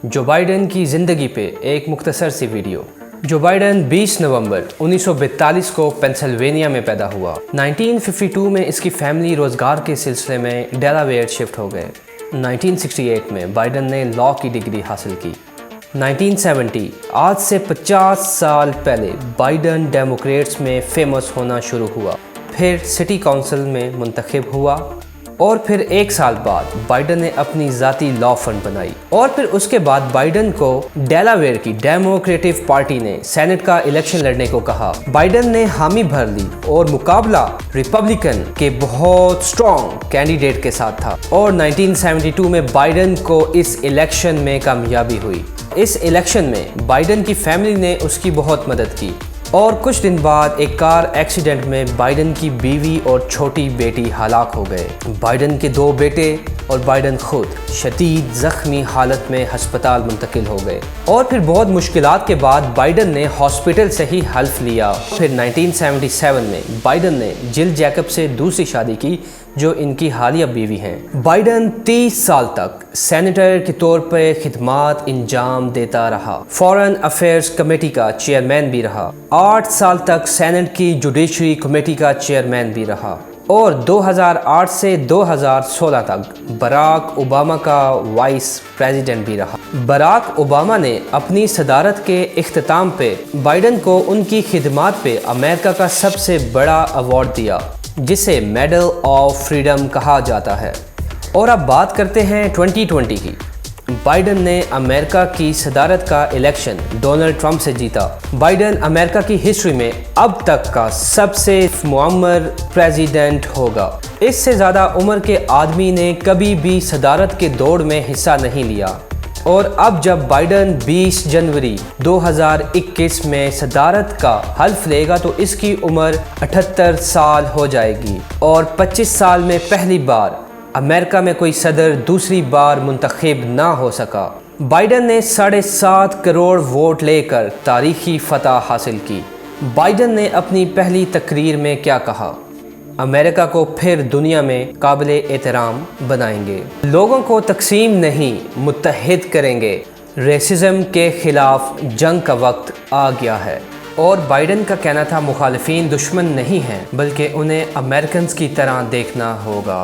जो बाइडन की ज़िंदगी पे एक मुख्तसर सी वीडियो। जो बाइडन 20 नवंबर 1942 को पेंसिल्वेनिया में पैदा हुआ। 1952 में इसकी फैमिली रोज़गार के सिलसिले में डेलावेयर शिफ्ट हो गए। 1968 में बाइडन ने लॉ की डिग्री हासिल की। 1970 आज से 50 साल पहले बाइडन डेमोक्रेट्स में फेमस होना शुरू हुआ, फिर सिटी काउंसिल में मुंतखब हुआ और फिर एक साल बाद बाइडन ने अपनी ज़ाती लॉ फर्म बनाई और फिर उसके बाद बाइडन को डेलावेयर की डेमोक्रेटिव पार्टी ने सेनेट का इलेक्शन लड़ने को कहा। बाइडन ने हामी भर ली और मुकाबला रिपब्लिकन के बहुत स्ट्रॉन्ग कैंडिडेट के साथ था और 1972 में बाइडन को इस इलेक्शन में कामयाबी हुई। इस इलेक्शन में बाइडन की फैमिली ने उसकी बहुत मदद की और कुछ दिन बाद एक कार एक्सीडेंट में बाइडन की बीवी और छोटी बेटी हलाक हो गए। बाइडन के 2 बेटे और बाइडन खुद शदीद ज़ख्मी हालत में हस्पताल मुंतकिल हो गए और फिर बहुत मुश्किलात के बाद बाइडन ने हॉस्पिटल से ही हल्फ लिया। फिर 1977 में बाइडन ने जिल जैकब से दूसरी शादी की जो इनकी हालिया बीवी हैं। बाइडन 30 साल तक सेनेटर के तौर पर खिदमात इंजाम देता रहा। फॉरेन अफेयर्स कमेटी का चेयरमैन भी रहा। 8 साल तक सेनेट की जुडिशरी कमेटी का चेयरमैन भी रहा और 2008 से 2016 तक बराक ओबामा का वाइस प्रेसिडेंट भी रहा। बराक ओबामा ने अपनी सदारत के इख्तिताम पे बाइडन को उनकी खिदमात पे अमेरिका का सबसे बड़ा अवार्ड दिया जिसे मेडल ऑफ फ्रीडम कहा जाता है। और अब बात करते हैं 2020 की। बाइडन ने अमेरिका की सदारत का इलेक्शन डोनाल्ड ट्रंप से जीता। बाइडन अमेरिका की हिस्ट्री में अब तक का सबसे मुअम्मर प्रेसिडेंट होगा। इससे ज़्यादा उम्र के आदमी ने कभी भी सदारत के दौड़ में हिस्सा नहीं लिया और अब जब बाइडन 20 जनवरी 2021 में सदारत का हल्फ लेगा तो इसकी उम्र 78 साल हो जाएगी और 25 साल में पहली बार अमेरिका में कोई सदर दूसरी बार मुंतखब ना हो सका। बाइडन ने 7.5 करोड़ वोट लेकर तारीखी फतह हासिल की। बाइडन ने अपनी पहली तकरीर में क्या कहा? अमेरिका को फिर दुनिया में काबिल एहतराम बनाएंगे। लोगों को तकसीम नहीं मुत्तहिद करेंगे। रेसिज्म के खिलाफ जंग का वक्त आ गया है। और बाइडन का कहना था मुखालिफिन दुश्मन नहीं हैं बल्कि उन्हें अमेरिकन्स की तरह देखना होगा।